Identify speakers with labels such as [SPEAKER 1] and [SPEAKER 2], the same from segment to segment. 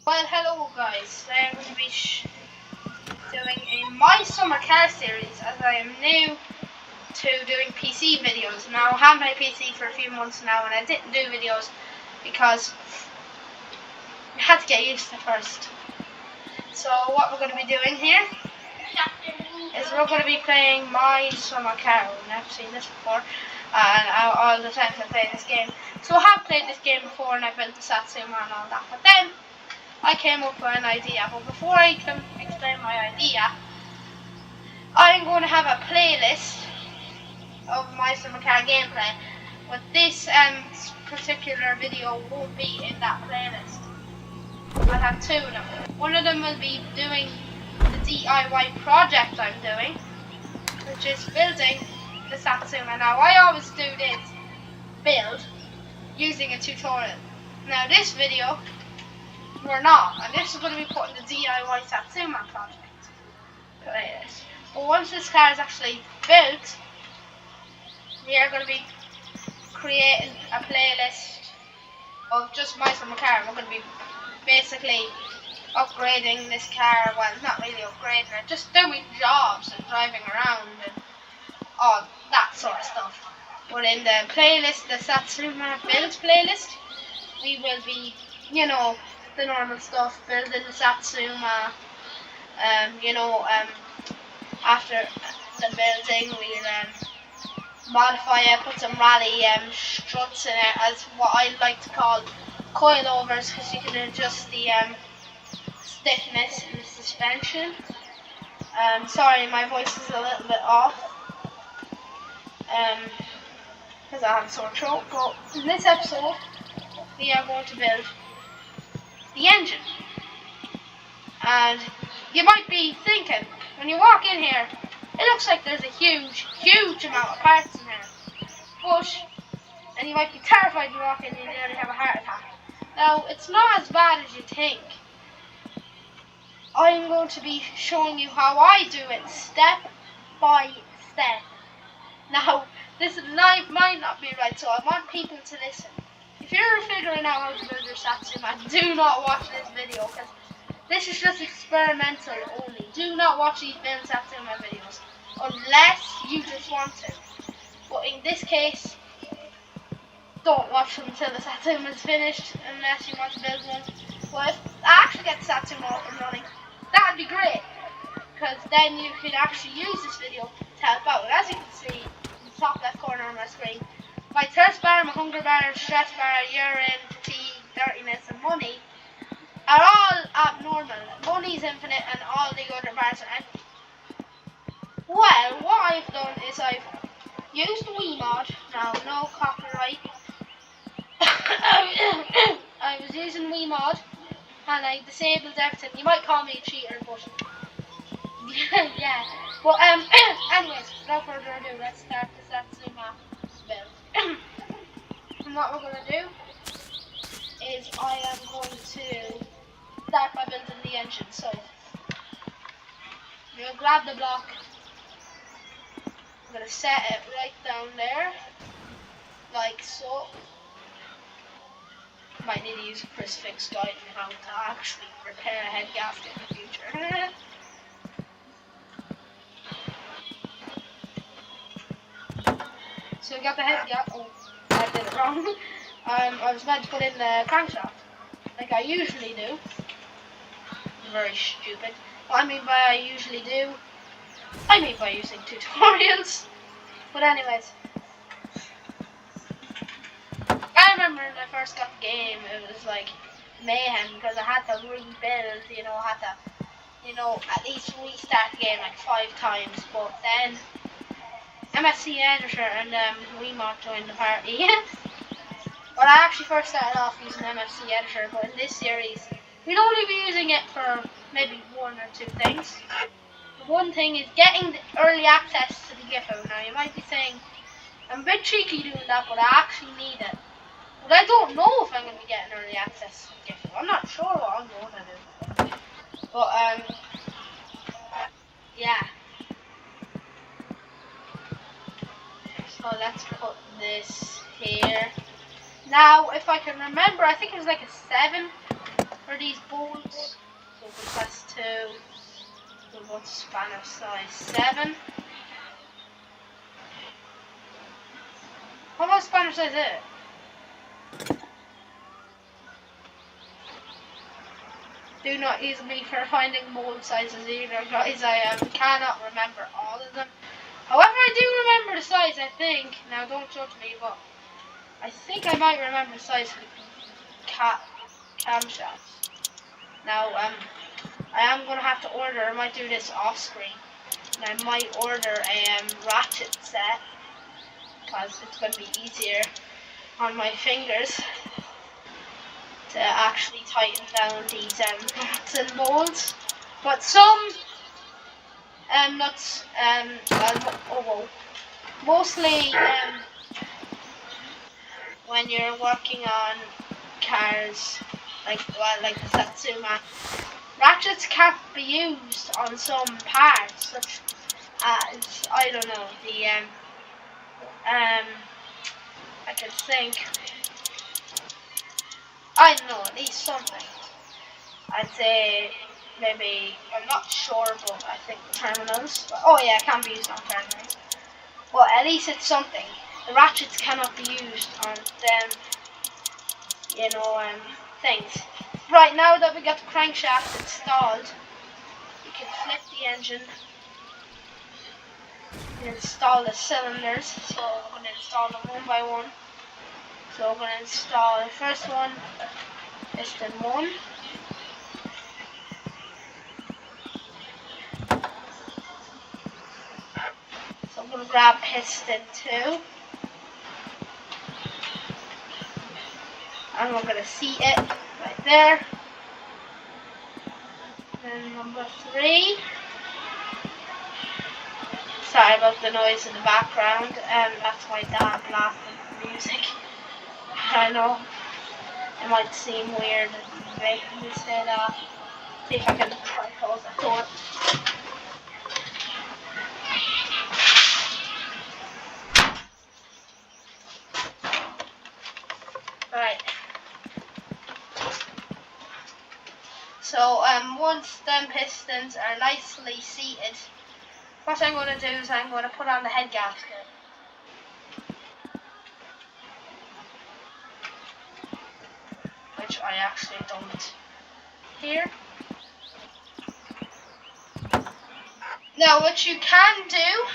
[SPEAKER 1] Well, hello guys. Today I'm going to be doing a My Summer Car series as I am new to doing PC videos. Now, I have my PC for a few months now and I didn't do videos because I had to get used to it first. So what we're going to be doing here is we're going to be playing My Summer Car. I've never seen this before and all the times I play this game. So I have played this game before and I built the satsuma and all that, but then I came up with an idea. But before I can explain my idea, I'm going to have a playlist of my summer car gameplay, but this particular video won't be in that playlist. I'll have two of them. One of them will be doing the DIY project I'm doing, which is building the satsuma. Now I always do this build using a tutorial. Now this video we're not, and this is going to be put in the DIY satsuma project playlist. But once this car is actually built, we are going to be creating a playlist of just my summer car. We're going to be basically upgrading this car. Well, not really upgrading it, just doing jobs and driving around and all that sort of stuff. But in the playlist, the satsuma build playlist, we will be, the normal stuff, building the satsuma. After the building, we'll modify it, put some rally struts in it, as what I like to call coilovers, because you can adjust the stiffness and the suspension. Sorry, my voice is a little bit off, because I have a sore throat. But in this episode, we are going to build the engine. And you might be thinking, when you walk in here, it looks like there's a huge amount of parts in here. And you might be terrified to walk in and you nearly have a heart attack. Now, it's not as bad as you think. I'm going to be showing you how I do it step by step. Now, this might not be right, so I want people to listen. If you're figuring out how to build your satsuma, do not watch this video, because this is just experimental only. Do not watch these build satsuma videos unless you just want to. But in this case, don't watch them until the satsuma is finished unless you want to build one. Well, if I actually get the satsuma up and running, that would be great, because then you could actually use this video to help out. As you can see in the top left corner on my screen, my thirst bar, my hunger bar, stress bar, urine, fatigue, dirtiness and money are all abnormal. Money is infinite and all the other bars are empty. Well, what I've done is I've used WeMod. Now, no copyright. I was using WeMod and I disabled everything. You might call me a cheater, but yeah. But anyways, without further ado, let's start the satsuma build. And what we're going to do is I am going to start by building the engine. So you'll grab the block. I'm going to set it right down there, like so. Might need to use a crucifix guide on how to actually repair a head gasket in the future. So we got the head gasket. Oh, I did it wrong. I was meant to put in the crankshaft, like I usually do. Very stupid. What I mean by I usually do, I mean by using tutorials. But anyways, I remember when I first got the game, it was like mayhem, because I had to rebuild, I had to, at least restart the game like 5 times. But then MSC Editor and WeMod joined the party. Well, I actually first started off using MFC Editor, but in this series, we'll only be using it for maybe 1 or 2 things. The one thing is getting the early access to the GIFO. Now, you might be saying, I'm a bit cheeky doing that, but I actually need it. But I don't know if I'm going to be getting early access to the GIFO. I'm not sure what I'm going to do. But, yeah. So let's put this here. Now, if I can remember, I think it was like a 7 for these bolts. So we press 2, we'll go to spanner size 7. How about spanner size 8? Do not use me for finding mold sizes either, guys. I cannot remember all of them. However, I do remember the size, I think. Now, don't judge me, but I think I might remember the size of the camshafts. Now, I am going to have to order, I might do this off screen, and I might order a ratchet set, because it's going to be easier on my fingers to actually tighten down these nuts and bolts. But some nuts, mostly when you're working on cars like the Satsuma, ratchets can't be used on some parts, such as, I don't know, the I can think, I don't know, at least something. I'd say maybe, I'm not sure, but I think terminals. Oh yeah, it can be used on terminals. Well, at least it's something. The ratchets cannot be used on them, things. Right, now that we got the crankshaft installed, we can flip the engine and install the cylinders. So we're going to install them one by one. So we're going to install the first one, piston 1. So I'm going to grab piston 2. And we're going to seat it right there. Then number 3. Sorry about the noise in the background. That's my dad blasting music. I know it might seem weird making me say that. See if I can try to close that door. Alright. So once them pistons are nicely seated, what I'm going to do is I'm going to put on the head gasket. Which I actually don't here. Now what you can do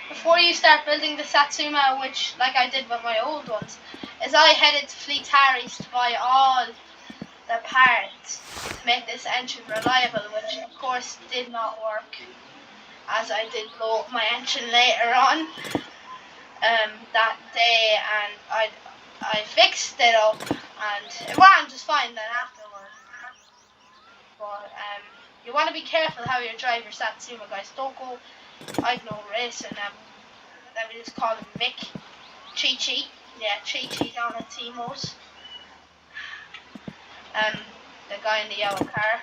[SPEAKER 1] before you start building the Satsuma, which like I did with my old ones, is I headed to Fleet Harry's to buy all the parts to make this engine reliable, which of course did not work, as I did blow up my engine later on that day, and I fixed it up and it ran just fine then afterwards. But you want to be careful how you drive your Satsuma, guys. Don't go, I don't know, racing. Let me just call him Mick. Chi-Chi. Yeah, Chi-Chi down at Timo's. The guy in the yellow car.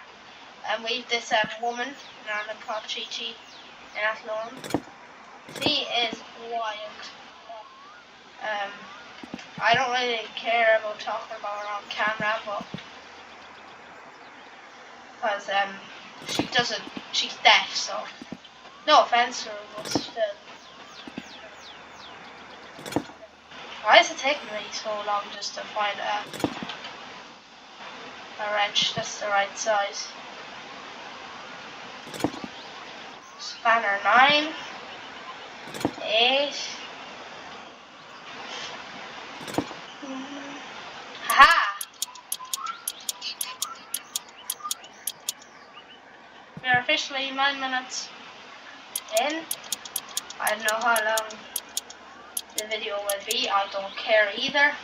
[SPEAKER 1] And we've this woman around called Chi-Chi in Athlone. She is wild. I don't really care about talking about her on camera, but because she's deaf, so no offense to her, but still. Why is it taking me so long just to find a wrench that's the right size? Spanner 9, 8. Haha! We are officially 9 minutes in. I don't know how long the video will be. I don't care either.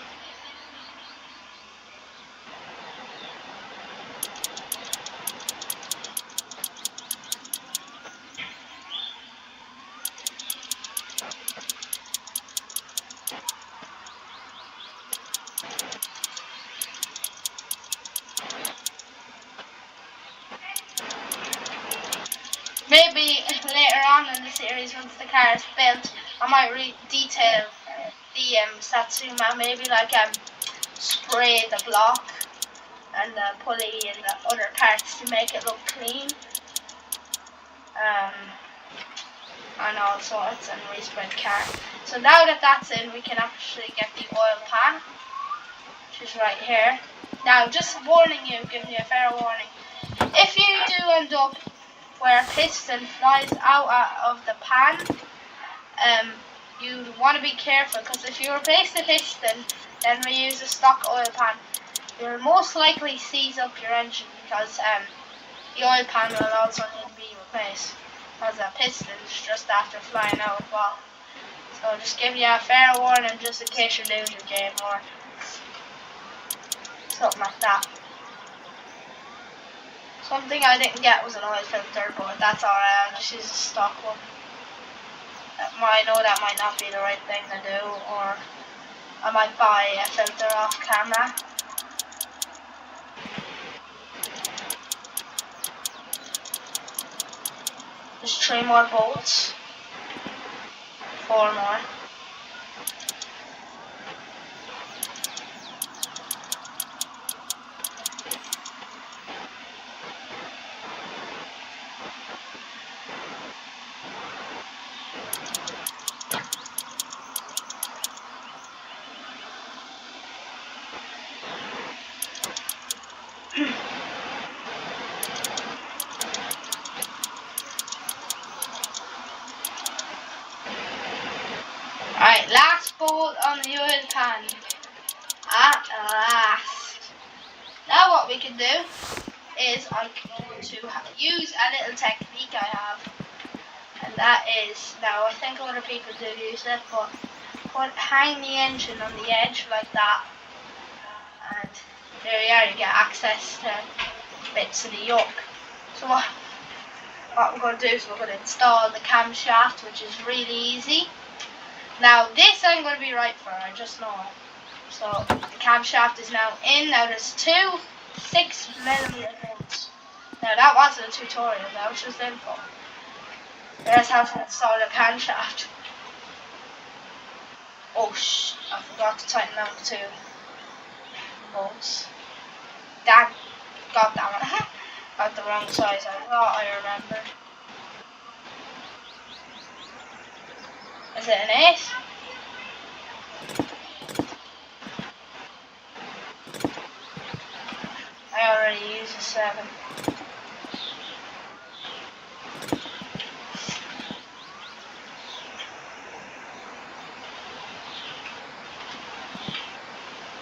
[SPEAKER 1] Maybe later on in the series, once the car is built, I might detail the Satsuma, maybe like spray the block and the pulley and the other parts to make it look clean. And all sorts, and respread car. So now that that's in, we can actually get the oil pan, which is right here. Now, just warning you, giving you a fair warning. If you do end up where a piston flies out of the pan, you want to be careful, because if you replace the piston, then we use a stock oil pan, you'll most likely seize up your engine, because the oil pan will also need to be replaced, because the piston's just after flying out as well. So just give you a fair warning, just in case you lose your game or something like that. Something I didn't get was an oil filter, but that's alright, I'll just use a stock one. I know that might not be the right thing to do, or I might buy a filter off camera. There's 3 more bolts. 4 more. Alright, last bolt on the oil pan. At last. Now what we can do is I'm going to use a little technique I have. And that is, now I think other people do use it, but hang the engine on the edge like that. And there you are, you get access to bits of the yoke. So what we're going to do is we're going to install the camshaft, which is really easy. Now this I'm going to be right for, I just know it. So the camshaft is now in. Now there's 2 6mm bolts. Now that wasn't a tutorial, that was just info. There's how to install the camshaft. Oh I forgot to tighten down the 2 bolts. God damn it. Got the wrong size, I thought I remembered. Is it an 8? I already used a 7.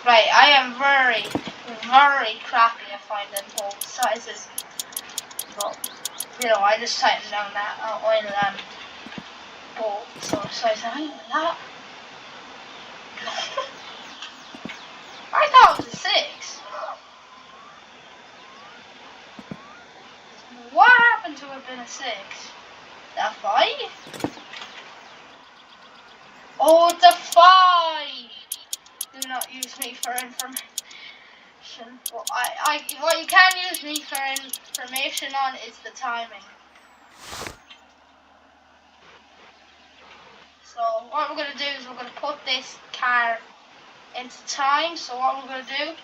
[SPEAKER 1] Right, I am very, very crappy at finding bolt sizes. But, I just tightened down that oil bolt, so size 9 with that. I thought it was a 6. What happened to have been a 6? A 5? Oh, it's a 5! Do not use me for information. Well, what you can use me for information on is the timing. So what we're going to do is we're going to put this car into time. So what we're going to do is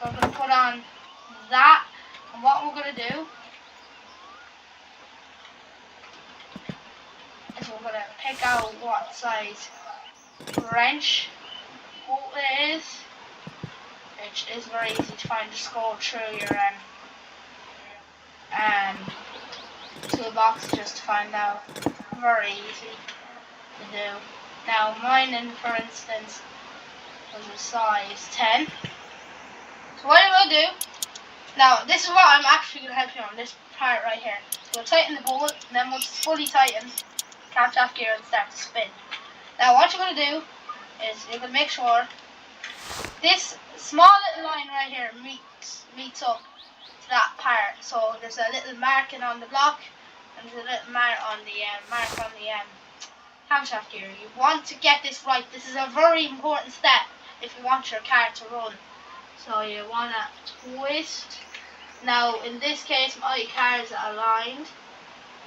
[SPEAKER 1] we're going to put on that, and what we're going to do is we're going to pick out what size wrench bolt it is, which is very easy to find. Just go through your toolbox just to find out. Very easy to do. Now mine, for instance, was a size 10. So what I'm going to do, now this is what I'm actually going to help you on, this part right here. So we'll tighten the bolt, and then once it's fully tightened, camshaft gear will start to spin. Now what you're going to do is you're going to make sure this small little line right here meets up to that part. So there's a little marking on the block, and there's a little mark on the camshaft gear. You want to get this right. This is a very important step if you want your car to run. So you want to twist. Now in this case my car is aligned,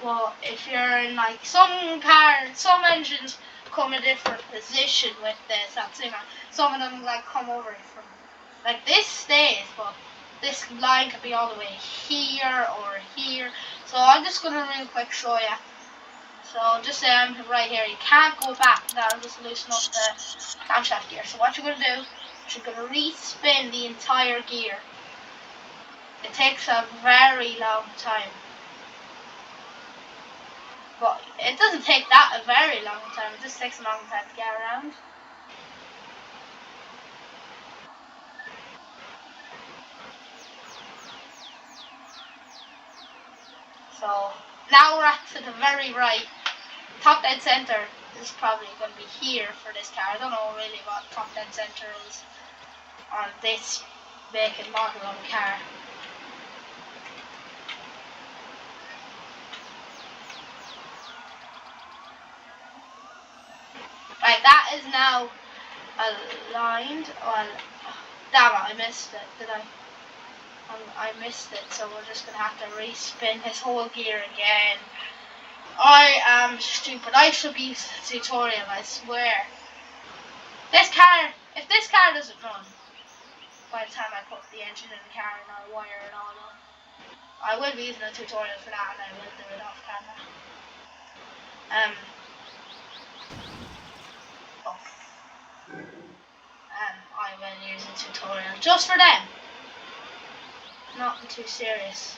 [SPEAKER 1] but if you're in like some engines come in a different position with the satsuma. Some of them like come over from like this stays, but this line could be all the way here or here. So I'm just going to real quick show you. So just say I'm right here. You can't go back. That'll just loosen up the camshaft gear. So what you're going to do is you're going to re-spin the entire gear. It takes a very long time. But it doesn't take that a very long time. It just takes a long time to get around. So now we're at to the very right. Top dead center is probably going to be here for this car. I don't know really what top dead center is on this make and model of a car. Right, that is now aligned. Well, damn it, I missed it, did I? I missed it, so we're just going to have to re-spin his whole gear again. I am stupid. I should be tutorial, I swear. This car, if this car doesn't run by the time I put the engine in the car and I wire it all up, I will be using a tutorial for that and I will do it off camera. I will use a tutorial just for them. Nothing too serious.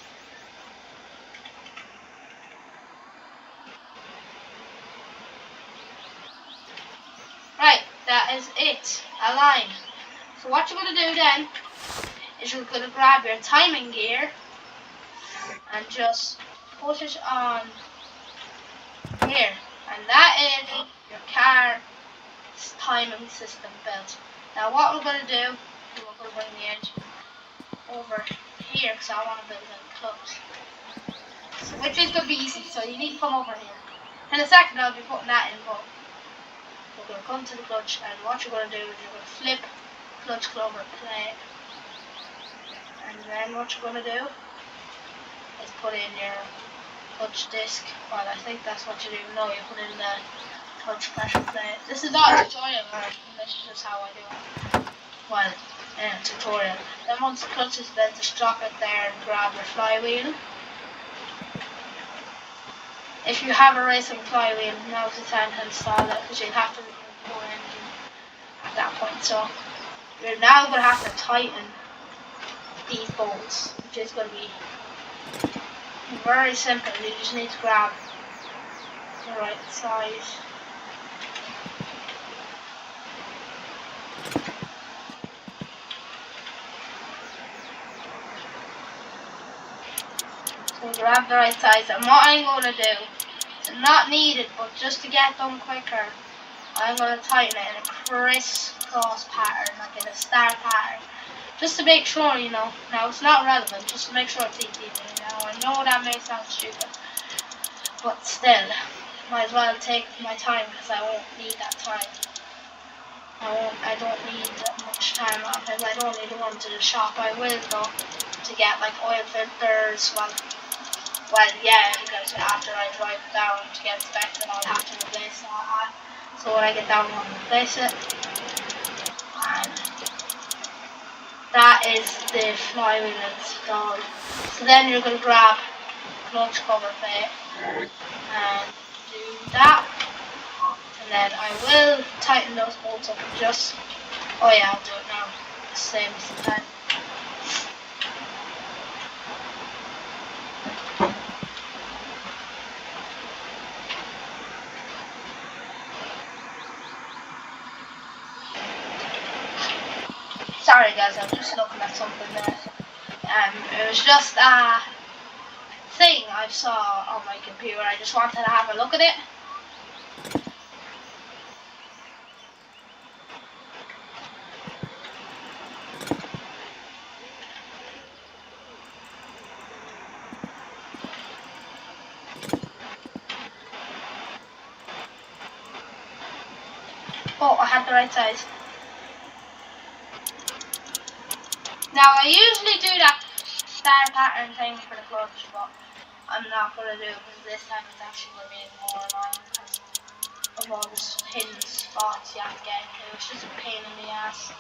[SPEAKER 1] Right, that is it. Align. So what you're going to do then is you're going to grab your timing gear and just put it on here. And that is your car's timing system belt. Now what we're going to do is we're going to bring the engine over here because I want to build in clutch. So, which is going to be easy, so you need to come over here. In a second I'll be putting that in, but we're going to come to the clutch, and what you're going to do is you're going to flip clutch clover play, and then what you're going to do is put in your clutch disc. Well, I think that's what you do. No, you put in the clutch pressure plate. This is not a tutorial, this is just how I do it. Well, tutorial. Then once the clutch is built, just drop it there and grab your flywheel. If you have a racing flywheel, now's the time to install it because you'll have to remove the whole engine at that point. So you're now going to have to tighten these bolts, which is going to be very simple. You just need to grab the right size. So grab the right size, and what I'm going to do, it's not needed, but just to get done quicker, I'm going to tighten it in a crisscross pattern, like in a star pattern, just to make sure, you know. Now it's not relevant, just to make sure it's easy. Now I know that may sound stupid, but still, might as well take my time because I won't need that time. I don't need that much time on because I don't need to run to the shop. I will though to get like oil filters. Well, yeah, because after I drive down to get inspected, I'll have to replace all that. So when I get down, I'll replace it. And that is the flywheel installed. So then you're going to grab clutch cover plate and do that. And then I will tighten those bolts up just. Oh yeah, I'll do it now. Same as the time. Sorry guys, I'm just looking at something there. It was just a thing I saw on my computer. I just wanted to have a look at it. Oh, I had the right size. Now I usually do that star pattern thing for the clutch, but I'm not going to do it because this time it's actually going to be more annoying because of all the hidden spots you have to get into. It's just a pain in the ass.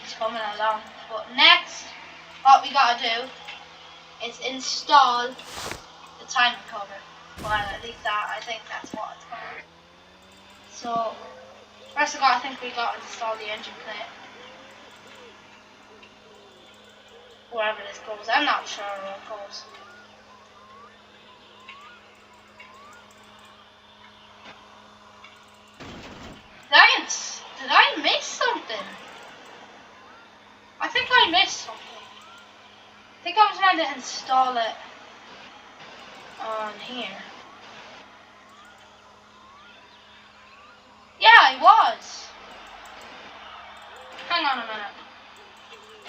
[SPEAKER 1] it's coming along. But next, what we gotta do is install the timing cover. Well, at least I think that's what it's called. So, first of all, I think we gotta install the engine plate. Wherever this goes, I'm not sure where it goes. Did I miss something? I think I missed something. I think I was trying to install it on here. Yeah, I was. Hang on a minute.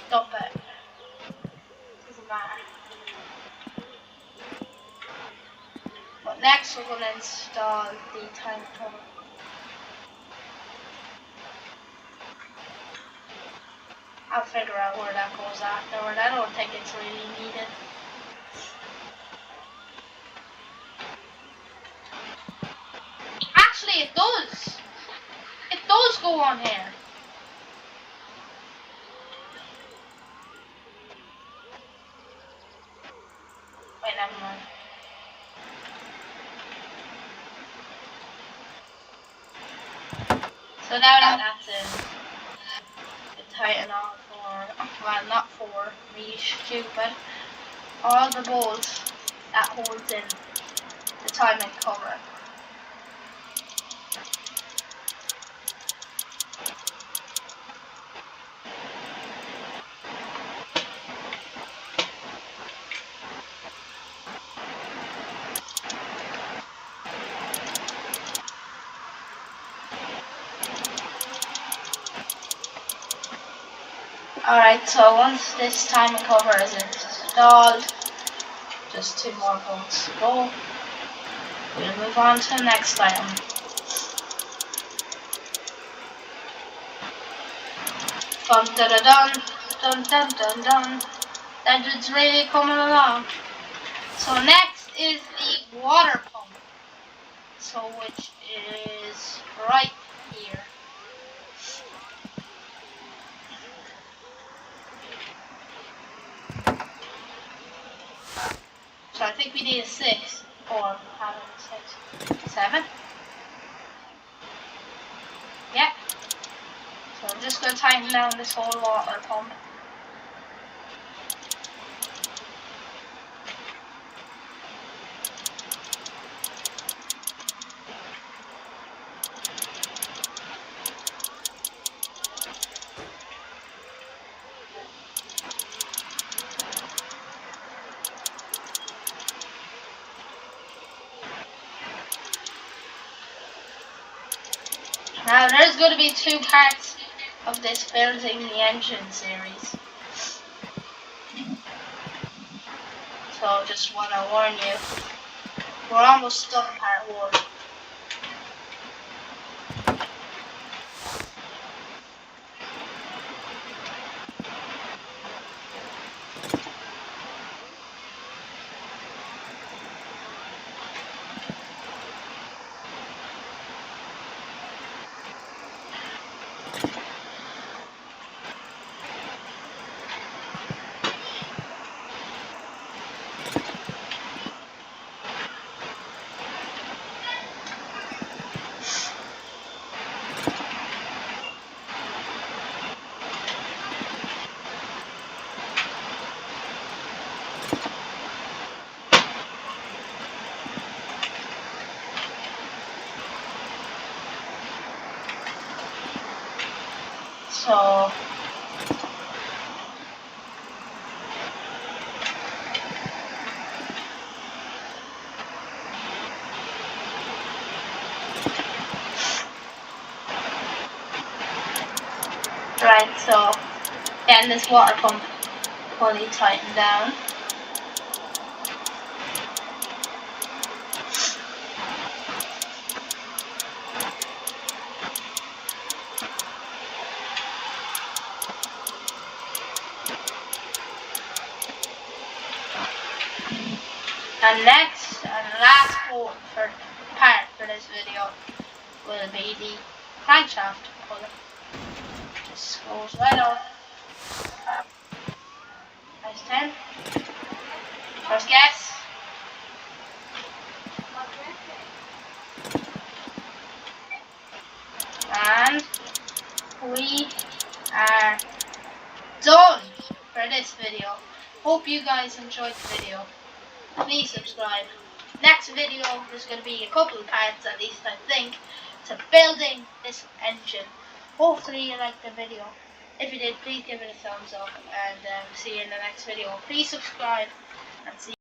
[SPEAKER 1] Stop it. Doesn't matter. But next we're going to install the time cover. I'll figure out where that goes afterward. I don't think it's really needed. Actually, it does. It does go on here. Wait, never mind. So now that that's in, to tighten on for, well, not for me stupid, all the bolts that holds in the timing cover. Alright, so once this timing cover is installed, just 2 more bolts to go. We'll move on to the next item. Dun dun dun dun dun dun dun. Engine's really coming along. So next is the water pump. So which is right here. So I think we need a 6 or having 6, 7. Yeah. So I'm just going to tighten down this whole water pump. Now there's going to be 2 parts of this building the engine series. So just want to warn you, we're almost done part 1. So right, so getting this water pump fully tightened down. And next and last part for this video will be the crankshaft puller. Just goes right on. video. Hope you guys enjoyed the video. Please subscribe. Next video, there's going to be a couple of parts at least, I think, to building this engine. Hopefully you liked the video. If you did, please give it a thumbs up, and see you in the next video. Please subscribe, and see you.